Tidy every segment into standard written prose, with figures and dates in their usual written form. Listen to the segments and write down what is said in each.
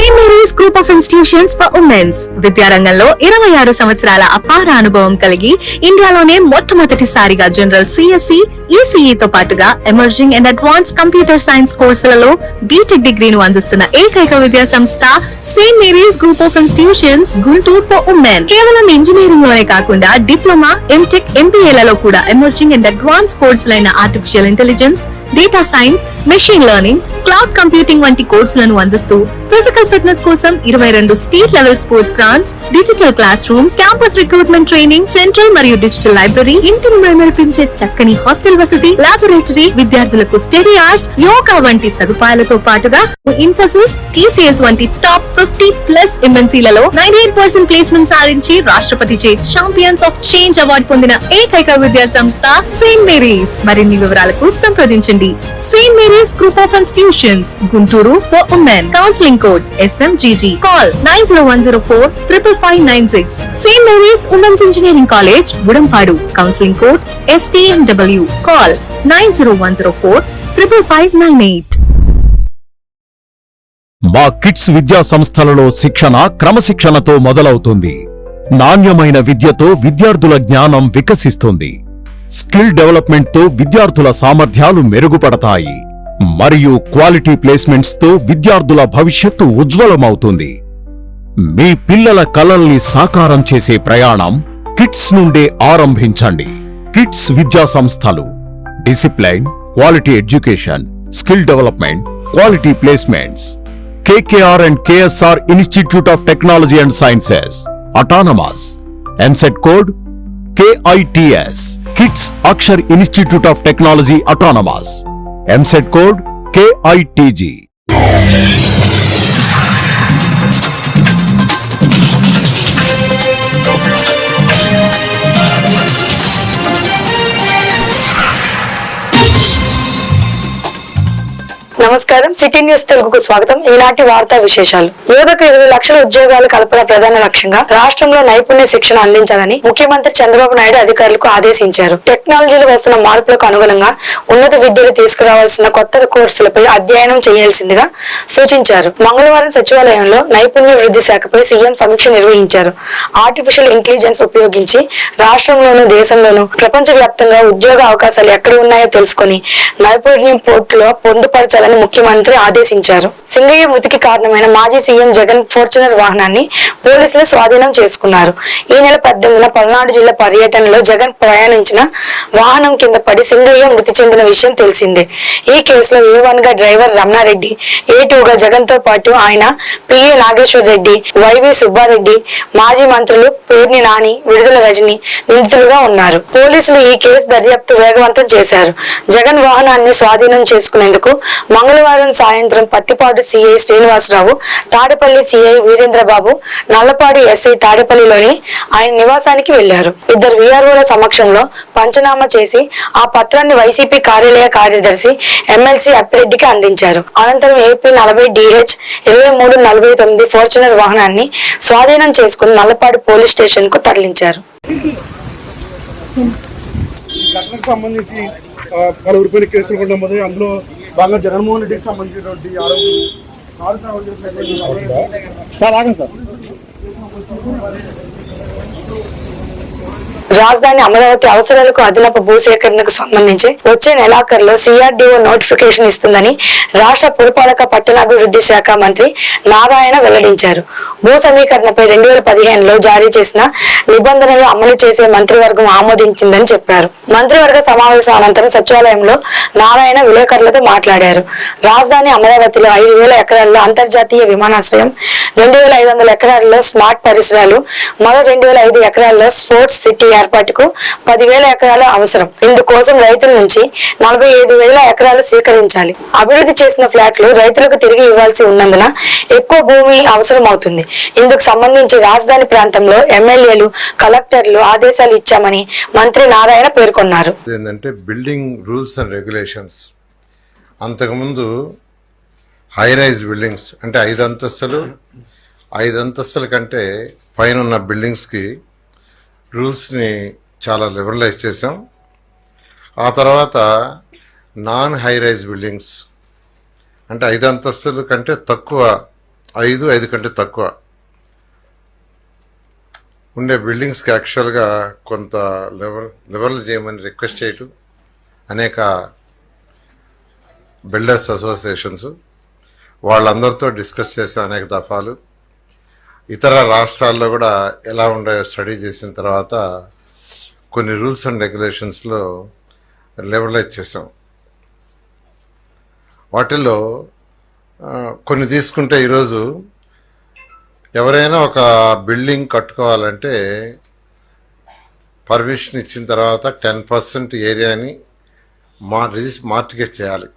Saint Mary's group of institutions for women's విద్యారంగంలో 26 సంవత్సరాల అపార అనుభవం కలిగి ఇండియాలోనే మొట్టమొదటిసారిగా జనరల్ సిఎస్సి, ఈసీఈ తో పాటుగా emerging and advance computer science కోర్సులలో బీటెక్ డిగ్రీను అందిస్తున్న ఏకైక విద్యా సంస్థ Saint Mary's group of institutions Guntur for women. కేవలం ఇంజనీరింగ్ లోనే కాకుండా డిప్లొమా, ఎంటెక్, ఎంబీఏలలో కూడా ఎమర్జింగ్ అండ్ అడ్వాన్స్ కోర్సులైన artificial intelligence, data science, machine learning, cloud computing వంటి కోర్సులను అందిస్తూ ఫిజికల్ ఫిట్నెస్ కోసం 22 state level sports grounds, digital class rooms, campus recruitment training, central మరియు డిజిటల్ లైబ్రరీ, ఇంటిని మైమరిపించే చక్కని హాస్టల్ వసతి, లాబొరేటరీ, విద్యార్థులకు స్టడీ అవర్స్, యోగా వంటి సదుపాయాలతో పాటుగా ఇన్ఫోసిస్, టీసీఎస్ వంటి టాప్ 50+ ఎంఎన్సీలలో 98% ప్లేస్మెంట్ సాధించి రాష్ట్రపతిచే ఛాంపియన్స్ ఆఫ్ చేంజ్ అవార్డు పొందిన ఏకైక విద్యా సంస్థ సెయింట్ మేరీస్. మరిన్ని వివరాలకు సంప్రదించండి. Saint Mary's group of institutions Guntur for women. Counselling code SMGG. Call 9010455596. St. Mary's Women's Engineering College, Budambadu. Counseling code STMW. Call 9010455598. మా కిడ్స్ విద్యా సంస్థలలో శిక్షణ క్రమశిక్షణతో మొదలవుతుంది. నాణ్యమైన విద్యతో విద్యార్థుల జ్ఞానం వికసిస్తుంది. స్కిల్ డెవలప్మెంట్తో విద్యార్థుల సామర్థ్యాలు మెరుగుపడతాయి మరియు క్వాలిటీ ప్లేస్మెంట్స్ తో విద్యార్థుల భవిష్యత్తు ఉజ్వలమవుతుంది. మీ పిల్లల కలల్ని సాకారం చేసే ప్రయాణం కిడ్స్ నుండే ఆరంభించండి. కిడ్స్ విద్యా సంస్థలు discipline, quality education, skill development, quality placements. KKR and KSR Institute of Technology and Sciences, Autonomous. MSET code KITS. Kids Akshar Institute of Technology, Autonomous. MSET code KITG. నమస్కారం. సిటీ న్యూస్ తెలుగుకు స్వాగతం. ఈనాటి వార్తా విశేషాలు. యువతకు 20 లక్షల ఉద్యోగాల కల్పన ప్రధాన లక్ష్యంగా రాష్ట్రంలో నైపుణ్య శిక్షణ అందించాలని ముఖ్యమంత్రి చంద్రబాబు నాయుడు అధికారులకు ఆదేశించారు. టెక్నాలజీలో వస్తున్న మార్పులకు అనుగుణంగా ఉన్నత విద్యలు తీసుకురావాల్సిన కొత్త కోర్సులపై అధ్యయనం చేయాల్సిందిగా సూచించారు. మంగళవారం సచివాలయంలో నైపుణ్య వృద్ధి శాఖపై సీఎం సమీక్ష నిర్వహించారు. ఆర్టిఫిషియల్ ఇంటెలిజెన్స్ ఉపయోగించి రాష్ట్రంలోనూ దేశంలోనూ ప్రపంచ వ్యాప్తంగా ఉద్యోగ అవకాశాలు ఎక్కడ ఉన్నాయో తెలుసుకుని నైపుణ్యం పోర్టులో పొందుపరచాలని ముఖ్యమంత్రి ఆదేశించారు. సింగయ్య మృతికి కారణమైన మాజీ సీఎం జగన్ ఫార్చునర్ వాహనాన్ని పోలీసులు స్వాధీనం చేసుకున్నారు. ఈ నెల 18న పల్నాడు జిల్లా పర్యటనలో జగన్ ప్రయాణించిన వాహనం కింద పడి సింగయ్య మృతి చెందిన విషయం తెలిసిందే. ఈ కేసులో A1 గా డ్రైవర్ రమణారెడ్డి, A2 గా జగన్ తో పాటు ఆయన PA నాగేశ్వర్ రెడ్డి, YV సుబ్బారెడ్డి, మాజీ మంత్రులు పేర్ని నాని, విడుదల రజని నిందితులుగా ఉన్నారు. పోలీసులు ఈ కేసు దర్యాప్తు వేగవంతం చేశారు. జగన్ వాహనాన్ని స్వాధీనం చేసుకునేందుకు మంగళవారం సాయంత్రం Pattipadu CI Srinivasarao, Tadepalli CI Veerendrababu, Nallapadu SI తాడేపల్లిలోని ఆయన నివాసానికి వెళ్లారు. ఇద్దరు VROల సమక్షంలో పంచనామా చేసి ఆ పత్రాన్ని వైసీపీ కార్యాలయ కార్యదర్శి ఎమ్మెల్సీ అప్పిరెడ్డికి అందించారు. అనంతరం AP 40DH 2349 ఫార్చునర్ వాహనాన్ని స్వాధీనం చేసుకుని నల్లపాడు పోలీస్ స్టేషన్ కు తరలించారు. పలువురిపైన కేసులు కూడా నమోదు. అందులో బాగా జగన్మోహన్ రెడ్డికి సంబంధించినటువంటి రాజధాని అమరావతి అవసరాలకు అదనపు భూసేకరణకు సంబంధించి వచ్చే నెలాఖరులో CRDO నోటిఫికేషన్ ఇస్తుందని రాష్ట్ర పురపాలక పట్టణాభివృద్ధి శాఖ మంత్రి నారాయణ వెల్లడించారు. భూ సమీకరణపై 2015లో జారీ చేసిన నిబంధనలు అమలు చేసే మంత్రివర్గం ఆమోదించిందని చెప్పారు. మంత్రివర్గ సమావేశం అనంతరం సచివాలయంలో నారాయణ విలేకరులతో మాట్లాడారు. రాజధాని అమరావతిలో 5,000 ఎకరాల్లో అంతర్జాతీయ విమానాశ్రయం, 2,500 ఎకరాల్లో స్మార్ట్ పరిసరాలు, మరో 2,005 ఎకరాల్లో స్పోర్ట్స్ సిటీ ఏర్పాటుకు 10,000 ఎకరాలు అవసరం. ఇందుకోసం రైతుల నుంచి 45,000 ఎకరాలు స్వీకరించాలి. అభివృద్ధి చేసిన ఫ్లాట్లు రైతులకు తిరిగి ఇవ్వాల్సి ఉన్నందున ఎక్కువ భూమి అవసరం అవుతుంది. ఇందుకు సంబంధించి రాజధాని ప్రాంతంలో ఎమ్మెల్యేలు, కలెక్టర్లు ఆదేశాలు ఇచ్చామని మంత్రి నారాయణ పేర్కొన్నారు. ఏంటంటే బిల్డింగ్ రూల్స్ అండ్ రెగ్యులేషన్స్ అంతకుముందు హై రైజ్ బిల్డింగ్స్ అంటే 5 అంతస్తుల కంటే పైన ఉన్న బిల్డింగ్స్కి రూల్స్ని చాలా లిబరలైజ్ చేసాం. ఆ తర్వాత నాన్ హై రైజ్ బిల్డింగ్స్ అంటే 5 అంతస్తుల కంటే తక్కువ 5 కంటే తక్కువ ఉండే బిల్డింగ్స్కి యాక్చువల్గా కొంత లెవెల్ చేయమని రిక్వెస్ట్ చేయటం అనేక బిల్డర్స్ అసోసియేషన్స్ వాళ్ళందరితో డిస్కస్ చేసే అనేక దఫాలు ఇతర రాష్ట్రాల్లో కూడా ఎలా ఉన్నాయో స్టడీ చేసిన తర్వాత కొన్ని రూల్స్ అండ్ రెగ్యులేషన్స్లో లెవెలైజ్ చేసాం. వాటిల్లో కొన్ని తీసుకుంటే ఈరోజు ఎవరైనా ఒక బిల్డింగ్ కట్టుకోవాలంటే పర్మిషన్ ఇచ్చిన తర్వాత 10% ఏరియాని మార్టిగేజ్ చేయాలి.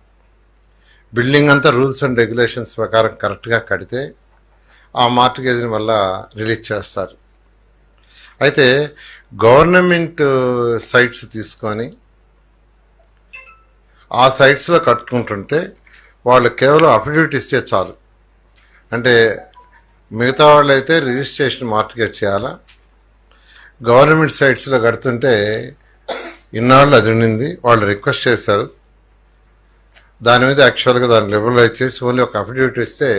బిల్డింగ్ అంతా రూల్స్ అండ్ రెగ్యులేషన్స్ ప్రకారం కరెక్ట్గా కడితే ఆ మార్టిగేజ్ని మళ్ళా రిలీజ్ చేస్తారు. అయితే గవర్నమెంట్ సైట్స్ తీసుకొని ఆ సైట్స్లో కట్టుకుంటుంటే వాళ్ళు కేవలం అఫిడవిట్ ఇస్తే చాలు. అంటే మిగతా వాళ్ళు అయితే రిజిస్ట్రేషన్ మార్టిగేజ్ చేయాలా. గవర్నమెంట్ సైట్స్లో కడుతుంటే ఇన్నాళ్ళు అది ఉండింది, వాళ్ళు రిక్వెస్ట్ చేస్తారు, దాని మీద యాక్చువల్గా దాన్ని లిబరలైజ్ చేసి ఓన్లీ ఒక అఫిడవిట్ ఇస్తే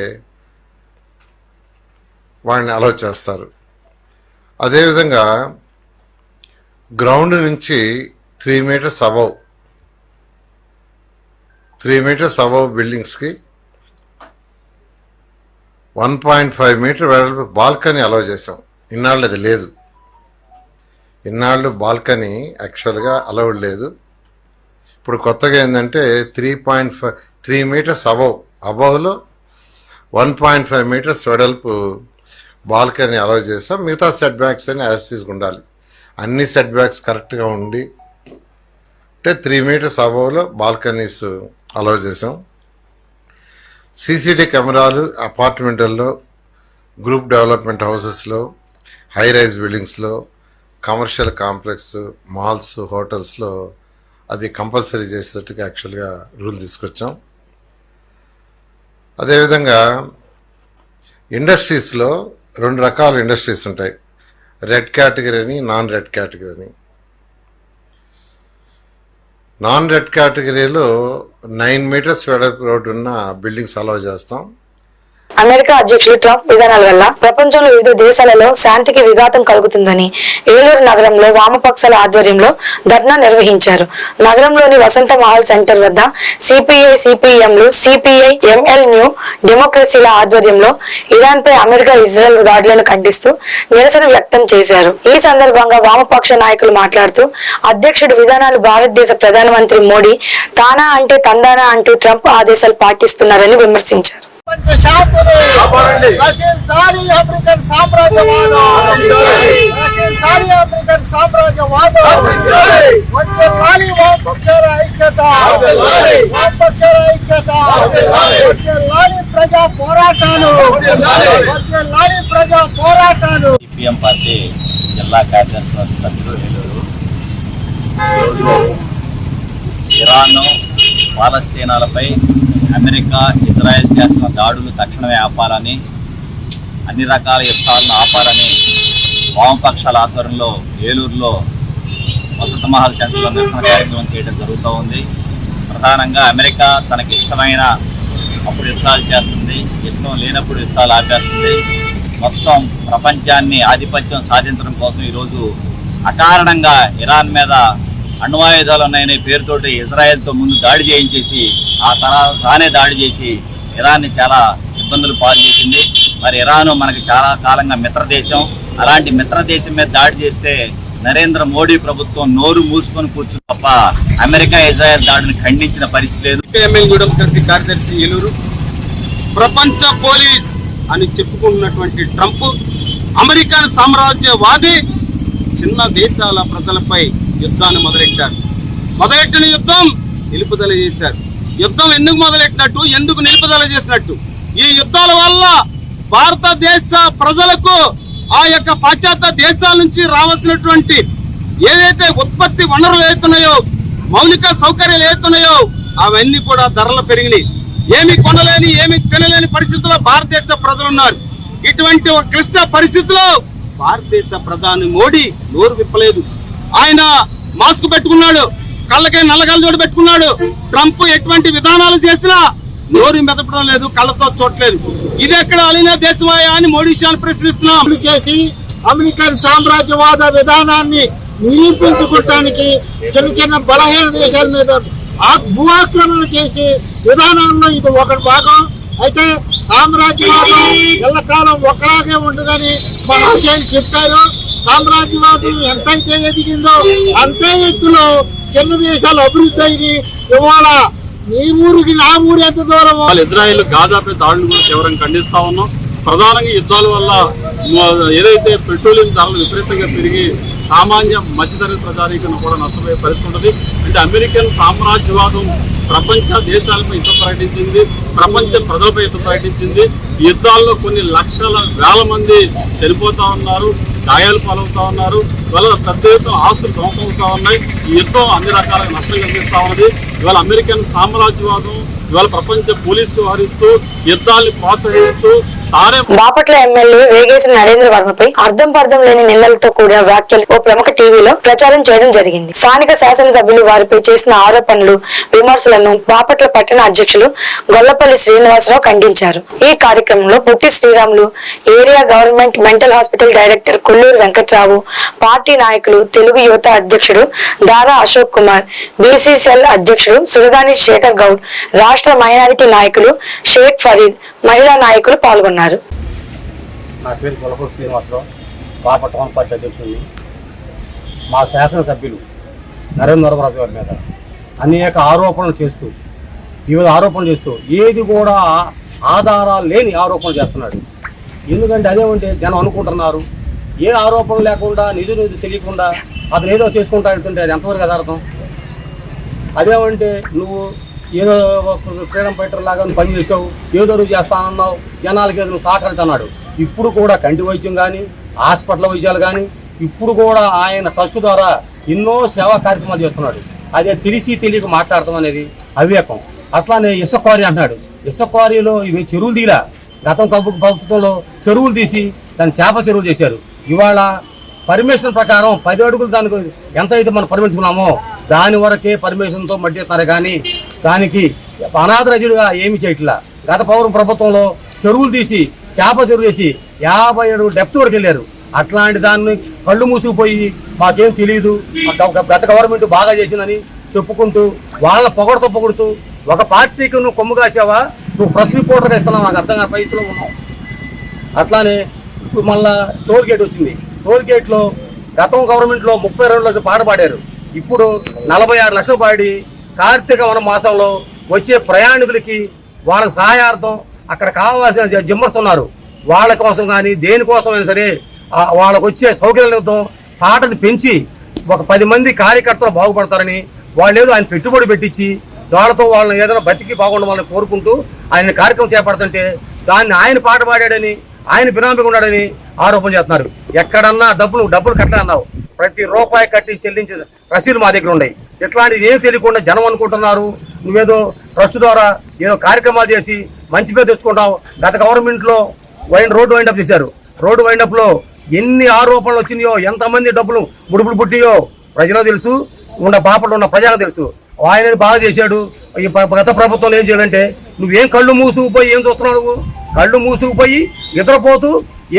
వాడిని అలౌ చేస్తారు. అదేవిధంగా గ్రౌండ్ నుంచి 3 మీటర్స్ అబవ్ 3 మీటర్స్ అబవ్ బిల్డింగ్స్కి 1.5 మీటర్ వెడల్పు బాల్కనీ అలౌ చేసాం. ఇన్నాళ్ళు అది లేదు. ఇన్నాళ్ళు బాల్కనీ యాక్చువల్గా అలౌడ్ లేదు. ఇప్పుడు కొత్తగా ఏంటంటే 3 మీటర్స్ అబవ్లో 1.5 మీటర్స్ వెడల్పు బాల్కనీ అలౌ చేసాం. మిగతా సెట్ బ్యాక్స్ అని యాజిటీస్గా ఉండాలి. అన్ని సెట్ బ్యాక్స్ కరెక్ట్గా ఉండి అంటే 3 మీటర్స్ అబవ్లో బాల్కనీస్ అలౌ చేసాం. సీసీటీ కెమెరాలు అపార్ట్మెంట్లలో, గ్రూప్ డెవలప్మెంట్ హౌసెస్లో, హై రైజ్ బిల్డింగ్స్లో, కమర్షియల్ కాంప్లెక్స్, మాల్స్, హోటల్స్లో అది కంపల్సరీ చేసేటట్టుగా యాక్చువల్గా రూల్ తీసుకొచ్చాం. అదేవిధంగా ఇండస్ట్రీస్లో 2 రకాల ఇండస్ట్రీస్ ఉంటాయి, రెడ్ కేటగిరీ అని, నాన్ రెడ్ కేటగిరీ అని. నాన్ రెడ్ కేటగిరీలో 9 మీటర్స్ వెడల్పు రోడ్డు ఉన్న బిల్డింగ్స్ అలౌ చేస్తాం. అమెరికా అధ్యక్షులు ట్రంప్ విధానాల వల్ల ప్రపంచంలో వివిధ దేశాలలో శాంతికి విఘాతం కలుగుతుందని ఏలూరు నగరంలో వామపక్షాల ఆధ్వర్యంలో ధర్నా నిర్వహించారు. నగరంలోని వసంత మహల్ సెంటర్ వద్ద సిపిఐ, సిపిఎంలు, సిపిఐ, ఎంఎల్ న్యూ డెమోక్రసీల ఆధ్వర్యంలో ఇరాన్ పై అమెరికా, ఇజ్రాయెల్ దాడులను ఖండిస్తూ నిరసన వ్యక్తం చేశారు. ఈ సందర్భంగా వామపక్ష నాయకులు మాట్లాడుతూ అధ్యక్షుడి విధానాలు భారతదేశ ప్రధానమంత్రి మోడీ తానా అంటే తందానా అంటూ ట్రంప్ ఆదేశాలు పాటిస్తున్నారని విమర్శించారు. రచించాలి అమెరికన్ సామ్రాజ్యవాదం, రచించాలి అమెరికన్ సామ్రాజ్యవాదం. వర్ధిల్లాలి వామపక్షాల ఐక్యత, వామపక్షాల ఐక్యత. వర్ధిల్లాలి ప్రజా పోరాటాలు, వర్ధిల్లాలి ప్రజా పోరాటాలు. సిపిఎం పార్టీ జిల్లా కార్యదర్శి సభ్యులు ఏలూరు. ఇరాన్, పాలస్తీనాలపై అమెరికా, ఇజ్రాయెల్ చేస్తున్న దాడులు తక్షణమే ఆపాలని, అన్ని రకాల యుద్ధాలను ఆపాలని వామపక్షాల ఆధ్వర్యంలో ఏలూరులో వసంత మహల్ సెంటర్లో నిరసన కార్యక్రమం చేయడం జరుగుతూ ఉంది. ప్రధానంగా అమెరికా తనకి ఇష్టమైన అప్పుడు యుద్ధాలు చేస్తుంది, ఇష్టం లేనప్పుడు యుద్ధాలు ఆపేస్తుంది. మొత్తం ప్రపంచాన్ని ఆధిపత్యం సాధించడం కోసం ఈరోజు అకారణంగా ఇరాన్ మీద అణ్వాయుధాలు ఉన్నాయనే పేరుతోటి ఇజ్రాయెల్తో ముందు దాడి చేయించేసి ఆ తర్వాత తానే దాడి చేసి ఇరాన్ని చాలా ఇబ్బందులు పాలు చేసింది. మరి ఇరాను మనకి చాలా కాలంగా మిత్రదేశం. అలాంటి మిత్రదేశం మీద దాడి చేస్తే నరేంద్ర మోడీ ప్రభుత్వం నోరు మూసుకొని కూర్చుని తప్ప అమెరికా, ఇజ్రాయెల్ దాడిని ఖండించిన పరిస్థితి లేదు. ఎంఎల్ డెమోక్రసీ కార్యదర్శి ఏలూరు. ప్రపంచ పోలీస్ అని చెప్పుకుంటున్నటువంటి ట్రంప్ అమెరికన్ సామ్రాజ్యవాది చిన్న దేశాల ప్రజలపై యుద్ధాన్ని మొదలెట్టారు. మొదలెట్టిన యుద్ధం నిలుపుదల చేశారు. యుద్ధం ఎందుకు మొదలెట్టినట్టు, ఎందుకు నిలుపుదల చేసినట్టు? ఈ యుద్ధాల వల్ల భారతదేశ ప్రజలకు ఆ యొక్క పాశ్చాత్య దేశాల నుంచి రావాల్సినటువంటి ఏదైతే ఉత్పత్తి వనరులు ఏతున్నాయో, మౌలిక సౌకర్యాలు ఏతున్నాయో అవన్నీ కూడా ధరలు పెరిగినాయి. ఏమి కొనలేని, ఏమి తినలేని పరిస్థితుల్లో భారతదేశ ప్రజలు ఉన్నారు. ఇటువంటి ఒక క్లిష్ట పరిస్థితిలో భారతదేశ ప్రధాని మోడీ నోరు విప్పలేదు. ఆయన మాస్క్ పెట్టుకున్నాడు, కళ్ళకే నల్లగల జోడు పెట్టుకున్నాడు. ట్రంప్ ఎటువంటి విధానాలు చేసినా నోరు మెదపడం లేదు, కళ్ళతో చూడలేదు. ఇది ఎక్కడ అలీనా దేశమాయా అని మోడీ షాను ప్రశ్నిస్తున్నాం. చేసి అమెరికన్ సామ్రాజ్యవాద విధానాన్ని నిరూపించుకోవటానికి చిన్న చిన్న బలహీన దేశాల మీద భూ ఆక్రమణ చేసి విధానంలో ఇది ఒక భాగం. అయితే సామ్రాజ్యవాదం ఎల్లకాలం ఒకలాగే ఉండదని మన ఆశయాన్ని చెప్పారు. సామ్రాజ్యవాదం ఎంతైతే ఎదిగిందో అంతే ఎత్తులో చిన్న దేశాలు అభివృద్ధి అయ్యి ఇవాళ నీ ఊరికి నా ఊరు ఎంత దూరం. ఇజ్రాయెల్ గాజాపై దాడులు కూడా తీవ్రంగా ఖండిస్తా ఉన్నాం. ప్రధానంగా యుద్ధాల వల్ల ఏదైతే పెట్రోలియం ధరలు విపరీతంగా పెరిగి సామాన్య మధ్యతరగతి ప్రజానీకరణ కూడా నష్టపోయే పరిస్థితి ఉంటుంది. అంటే అమెరికన్ సామ్రాజ్యవాదం ప్రపంచ దేశాలపై యుద్ధం ప్రకటించింది, ప్రపంచ ప్రజలపై యుద్ధం ప్రకటించింది. ఈ యుద్ధాల్లో కొన్ని లక్షల వేల మంది చనిపోతా ఉన్నారు, గాయాలు పాలవుతా ఉన్నారు, ఇవాళ పెద్ద ఎత్తున ఆస్తులు ధ్వంసం అవుతా ఉన్నాయి. ఈ యుద్ధం అన్ని రకాల నష్టం కలిగిస్తా ఉన్నది. ఇవాళ అమెరికన్ సామ్రాజ్యవాదం ఇవాళ ప్రపంచ పోలీసుకు వారిస్తూ యుద్ధాన్ని ప్రోత్సహిస్తూ బాపట్ల ఎమ్మెల్యే వేగేశ్వర నరేంద్ర వర్మపై అర్థం పర్థం లేని నిందలతో కూడిన వ్యాఖ్యలు ఓ ప్రముఖ టీవీలో ప్రచారం చేయడం జరిగింది. స్థానిక శాసనసభ్యులు వారిపై చేసిన ఆరోపణలు, విమర్శలను బాపట్ల పట్టణ అధ్యక్షులు గొల్లపల్లి శ్రీనివాసరావు ఖండించారు. ఈ కార్యక్రమంలో Putti Sriramulu, area government mental hospital director Kolluru Venkatrao, party నాయకులు, తెలుగు యువత అధ్యక్షుడు దారా అశోక్ కుమార్, బీసీసీఎల్ అధ్యక్షుడు సురగాని శేఖర్ గౌడ్, రాష్ట్ర మైనారిటీ నాయకులు షేక్ ఫరీద్, మహిళా నాయకులు పాల్గొన్నారు. నా పేరు గొల్లపల్లి శ్రీనివాసరావు, బాపట్ల పార్టీ అధ్యక్షుడిని. మా శాసనసభ్యులు నరేంద్ర వర్మ గారి మీద అనేక ఆరోపణలు చేస్తూ, వివిధ ఆరోపణలు చేస్తూ ఏది కూడా ఆధారాలు లేని ఆరోపణలు చేస్తున్నాడు. ఎందుకంటే అదేమంటే జనం అనుకుంటున్నారు, ఏ ఆరోపణలు లేకుండా నిధులు తెలియకుండా అతను ఏదో చేసుకుంటా వెళ్తుంటే అది ఎంతవరకు యథార్థం? అదేమంటే నువ్వు ఏదో ఫ్రీడమ్ ఫైటర్ లాగా పని చేసావు, ఏదో నువ్వు చేస్తానన్నావు, జనాలకి ఏదో నువ్వు సహకరిస్తున్నాడు. ఇప్పుడు కూడా కంటి వైద్యం కానీ, హాస్పిటల్ వైద్యాలు కానీ, ఇప్పుడు కూడా ఆయన ట్రస్ట్ ద్వారా ఎన్నో సేవా కార్యక్రమాలు చేస్తున్నాడు. అదే తెలియక మాట్లాడటం అనేది అవివేకం. అట్లానే ఇసుక క్వారీ అంటున్నాడు. ఇసుక క్వారీలో ఇవి చెరువులు తీలా, గతం ప్రభుత్వంలో చెరువులు తీసి దాన్ని చేప చెరువులు చేశారు. ఇవాళ పర్మిషన్ ప్రకారం 10 అడుగులు దానికి ఎంత అయితే మనం పరిమించుకున్నామో దాని వరకే పర్మిషన్తో మట్టిస్తున్నారు. కానీ దానికి అనాథరజుడుగా ఏమి చేయట్లా. గత పౌరం ప్రభుత్వంలో చెరువులు తీసి చేప చెరువు చేసి 50 అడుగులు డెప్త్ వరకు వెళ్ళారు. అట్లాంటి దాన్ని కళ్ళు మూసుకుపోయి మాకేం తెలియదు, గత గవర్నమెంట్ బాగా చేసిందని చెప్పుకుంటూ వాళ్ళ పొగడుతూ ఒక పార్టీకి నువ్వు కొమ్ము కాసావా, నువ్వు ప్రెస్ రిపోర్టర్గా ఇస్తున్నావు, నాకు అర్థం కాని పరిస్థితిలో ఉన్నావు. అట్లానే ఇప్పుడు మళ్ళా టోల్ గేట్ వచ్చింది. టోల్ గేట్లో గతం గవర్నమెంట్లో 32 లక్షలు పాట పాడారు. ఇప్పుడు 46 లక్షలు పాడి కార్తీక వన మాసంలో వచ్చే ప్రయాణికులకి వాళ్ళ సహాయార్థం అక్కడ కావాల్సిన జిమ్మస్తున్నారు. వాళ్ళ కోసం కానీ దేనికోసమైనా సరే వాళ్ళకు వచ్చే సౌకర్యాలతో పాటను పెంచి ఒక 10 మంది కార్యకర్తలు బాగుపడతారని వాళ్ళు ఏదో ఆయన పెట్టుబడి పెట్టించి వాళ్ళతో వాళ్ళని ఏదైనా బతికి బాగుండాలని కోరుకుంటూ ఆయన కార్యక్రమం చేపడుతుంటే దాన్ని ఆయన పాట పాడాడని, ఆయన బినామీగా ఉన్నాడని ఆరోపణ చేస్తున్నారు. ఎక్కడన్నా డబ్బులు కట్టలే అన్నావు, ప్రతి రూపాయి కట్టి చెల్లించిన రసీదులు మా దగ్గర ఉన్నాయి. ఇట్లాంటివి ఏం తెలియకుండా జనం అనుకుంటున్నారు నువ్వేదో ట్రస్ట్ ద్వారా ఏదో కార్యక్రమాలు చేసి మంచి పేరు తెచ్చుకుంటావు. గత గవర్నమెంట్లో రోడ్డు వైండప్ చేశారు. రోడ్డు వైండప్లో ఎన్ని ఆరోపణలు వచ్చినాయో, ఎంతమంది డబ్బులు ముడుపులు పుట్టియో ప్రజలకు తెలుసు, బాపట్లో ఉన్న ప్రజలకు తెలుసు. ఆయన బాగా చేశాడు. ఈ గత ప్రభుత్వంలో ఏం చేయాలంటే నువ్వేం కళ్ళు మూసుకుపోయి ఏం చూస్తున్నావు? కళ్ళు మూసుకుపోయి నిద్రపోతూ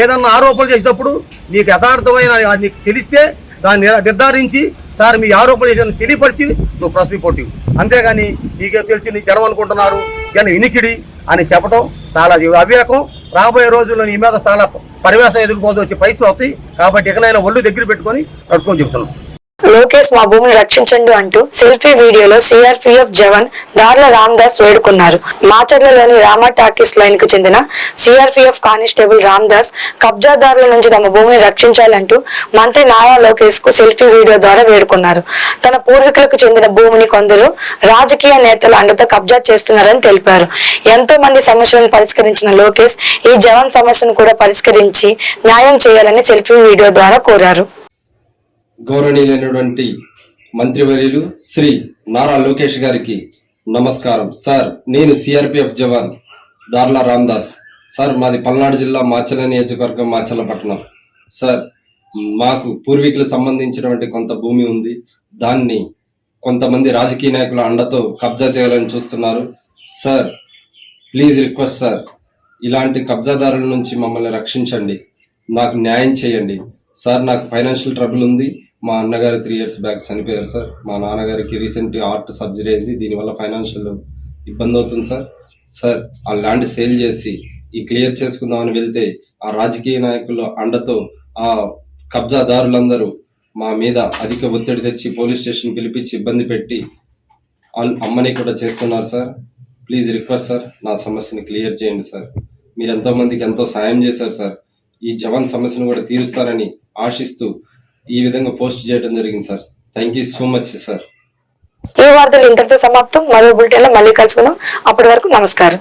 ఏదన్నా ఆరోపణలు చేసేటప్పుడు నీకు యథార్థమైన నీకు తెలిస్తే దాన్ని నిర్ధారించి సార్ మీ ఆరోపణలు చేసిన తెలియపరిచి నువ్వు ప్రెస్ రిపోర్ట్ ఇవ్వు. అంతేగాని నీకే తెలిసి నీ జనం అనుకుంటున్నారు, జనం ఇనికిడి అని చెప్పడం చాలా అవివేకం. రాబోయే రోజుల్లో నీ మీద చాలా పరివేశం ఎదుర్కోవాల్సి వచ్చే పరిస్థితులు అవుతాయి. కాబట్టి ఎక్కడైనా ఒళ్ళు దగ్గర పెట్టుకొని నడుచుకొని చెప్తున్నాం. లోకేష్ మా భూమిని రక్షించండి అంటూ సెల్ఫీ వీడియోలో సిఆర్పీఎఫ్ జవాన్ దార్ల రామదాస్ వేడుకున్నారు. మాచర్లలోని రామా టాకీస్ లైన్ కు చెందిన సిఆర్పీఎఫ్ కానిస్టేబుల్ రామదాస్ కబ్జాదారుల నుంచి తమ భూమిని రక్షించాలంటూ మంత్రి నారా లోకేష్ కు సెల్ఫీ వీడియో ద్వారా వేడుకున్నారు. తన పూర్వీకులకు చెందిన భూమిని కొందరు రాజకీయ నేతల అండతో కబ్జా చేస్తున్నారని తెలిపారు. ఎంతో మంది సమస్యలను పరిష్కరించిన లోకేష్ ఈ జవాన్ సమస్యను కూడా పరిష్కరించి న్యాయం చేయాలని సెల్ఫీ వీడియో ద్వారా కోరారు. గౌరవనీయులైనటువంటి మంత్రివర్యులు శ్రీ నారా లోకేష్ గారికి నమస్కారం. సార్, నేను సిఆర్పిఎఫ్ జవాన్ దార్ల రామదాస్. సార్, మాది పల్నాడు జిల్లా మాచర్ల నియోజకవర్గం, మాచర్ల పట్టణం. సార్, మాకు పూర్వీకులకు సంబంధించినటువంటి కొంత భూమి ఉంది. దాన్ని కొంతమంది రాజకీయ నాయకుల అండతో కబ్జా చేయాలని చూస్తున్నారు. సార్, ప్లీజ్ రిక్వెస్ట్ సార్, ఇలాంటి కబ్జాదారుల నుంచి మమ్మల్ని రక్షించండి, నాకు న్యాయం చేయండి సార్. నాకు ఫైనాన్షియల్ ట్రబుల్ ఉంది. మా అన్నగారు 3 years బ్యాక్ చనిపోయారు సార్. మా నాన్నగారికి రీసెంట్ హార్ట్ సర్జరీ అయింది. దీనివల్ల ఫైనాన్షియల్ ఇబ్బంది అవుతుంది సార్. సార్, ఆ ల్యాండ్ సేల్ చేసి ఈ క్లియర్ చేసుకుందామని వెళ్తే ఆ రాజకీయ నాయకుల అండతో ఆ కబ్జాదారులందరూ మా మీద అధిక ఒత్తిడి తెచ్చి పోలీస్ స్టేషన్ పిలిపించి ఇబ్బంది పెట్టి అమ్మని కూడా చేస్తున్నారు సార్. ప్లీజ్ రిక్వెస్ట్ సార్, నా సమస్యని క్లియర్ చేయండి సార్. మీరు ఎంతో మందికి ఎంతో సాయం చేశారు సార్. ఈ జవాన్ సమస్యను కూడా తీరుస్తారని ఆశిస్తూ ఈ విధంగా పోస్ట్ చేయడం జరిగింది sir. Thank you so much sir. ఈ వార్తలు ఇంతటితో సమాప్తం. మరో బులెటిన్ లో మళ్ళీ కలుసుకుందాం. అప్పటి వరకు నమస్కారం.